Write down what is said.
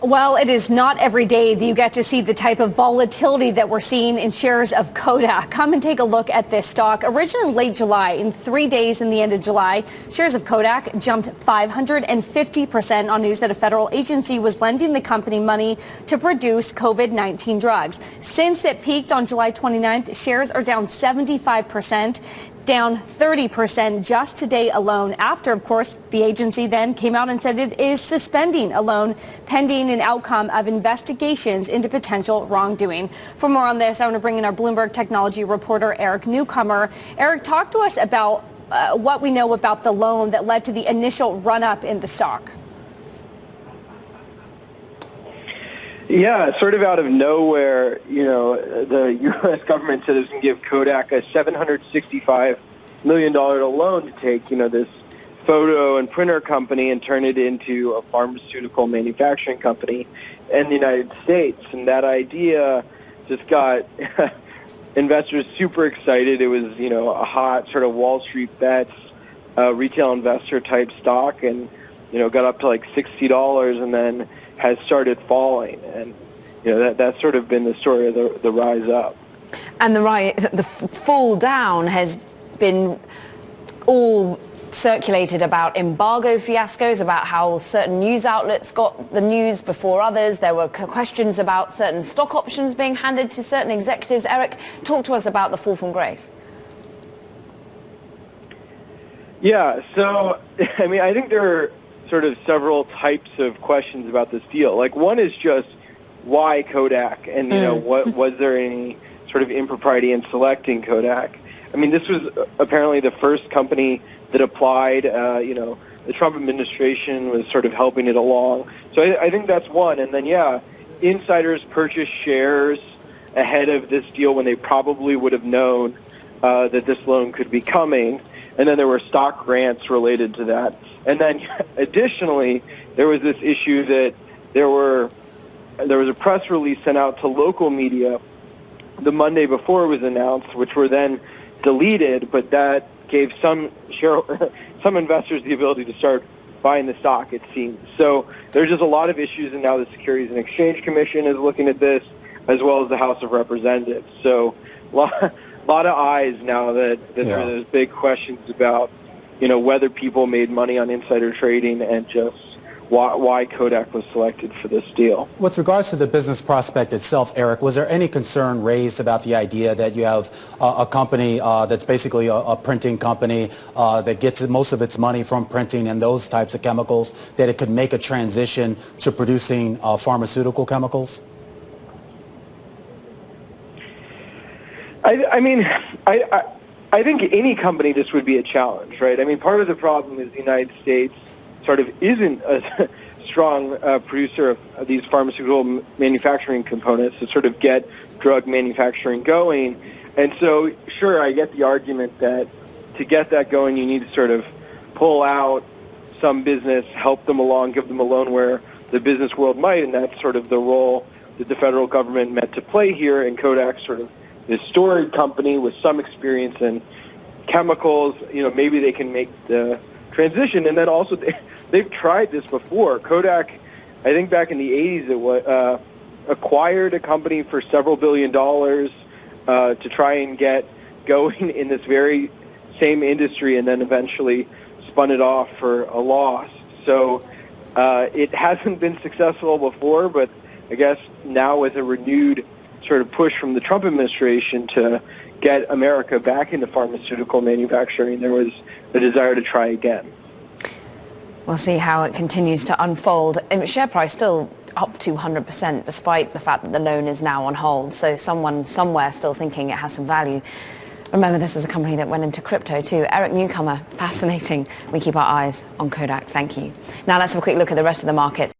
Well, it is not every day that you get to see the type of volatility that we're seeing in shares of Kodak. Come and take a look at this stock. Originally in late July, in 3 days in the end of July, shares of Kodak jumped 550% on news that a federal agency was lending the company money to produce COVID-19 drugs. Since it peaked on July 29th, shares are down 75%. Down 30% just today alone after, of course, the agency then came out and said it is suspending a loan pending an outcome of investigations into potential wrongdoing. For more on this, I want to bring in our Bloomberg technology reporter, Eric Newcomer. Eric, talk to us about what we know about the loan that led to the initial run-up in the stock. Yeah, sort of out of nowhere, the U.S. government said it was going to give Kodak a $765 million loan to take, this photo and printer company and turn it into a pharmaceutical manufacturing company in the United States. And that idea just got investors super excited. It was, a hot sort of Wall Street bets, retail investor type stock, and, got up to like $60 and then has started falling, and that's sort of been the story of the rise up. And the fall down has been all circulated about embargo fiascos, about how certain news outlets got the news before others. There were questions about certain stock options being handed to certain executives. Eric, talk to us about the fall from grace. Yeah, so I think there are sort of several types of questions about this deal. Like, one is just why Kodak, and what was there any sort of impropriety in selecting Kodak? This was apparently the first company that applied. The Trump administration was sort of helping it along. So I think that's one. And then insiders purchased shares ahead of this deal when they probably would have known that this loan could be coming. And then there were stock grants related to that. And then additionally, there was this issue that there was a press release sent out to local media the Monday before it was announced, which were then deleted, but that gave some investors the ability to start buying the stock, it seems. So there's just a lot of issues, and now the Securities and Exchange Commission is looking at this, as well as the House of Representatives. So a lot of eyes now that there's big questions about whether people made money on insider trading and just why Kodak was selected for this deal. With regards to the business prospect itself, Eric, was there any concern raised about the idea that you have a company that's basically a printing company that gets most of its money from printing and those types of chemicals, that it could make a transition to producing pharmaceutical chemicals? I think any company, this would be a challenge, right? Part of the problem is the United States sort of isn't a strong producer of these pharmaceutical manufacturing components to sort of get drug manufacturing going. And so, sure, I get the argument that to get that going, you need to sort of pull out some business, help them along, give them a loan where the business world might, and that's sort of the role that the federal government meant to play here, and Kodak sort of this storied company with some experience in chemicals, maybe they can make the transition. And then also they've tried this before. Kodak, I think back in the 80s, it acquired a company for several $billions to try and get going in this very same industry, and then eventually spun it off for a loss. So it hasn't been successful before, but I guess now with a renewed sort of push from the Trump administration to get America back into pharmaceutical manufacturing, there was a desire to try again. We'll see how it continues to unfold. And share price still up 200% despite the fact that the loan is now on hold. So someone somewhere still thinking it has some value. Remember, this is a company that went into crypto too. Eric Newcomer, fascinating. We keep our eyes on Kodak. Thank you. Now let's have a quick look at the rest of the market.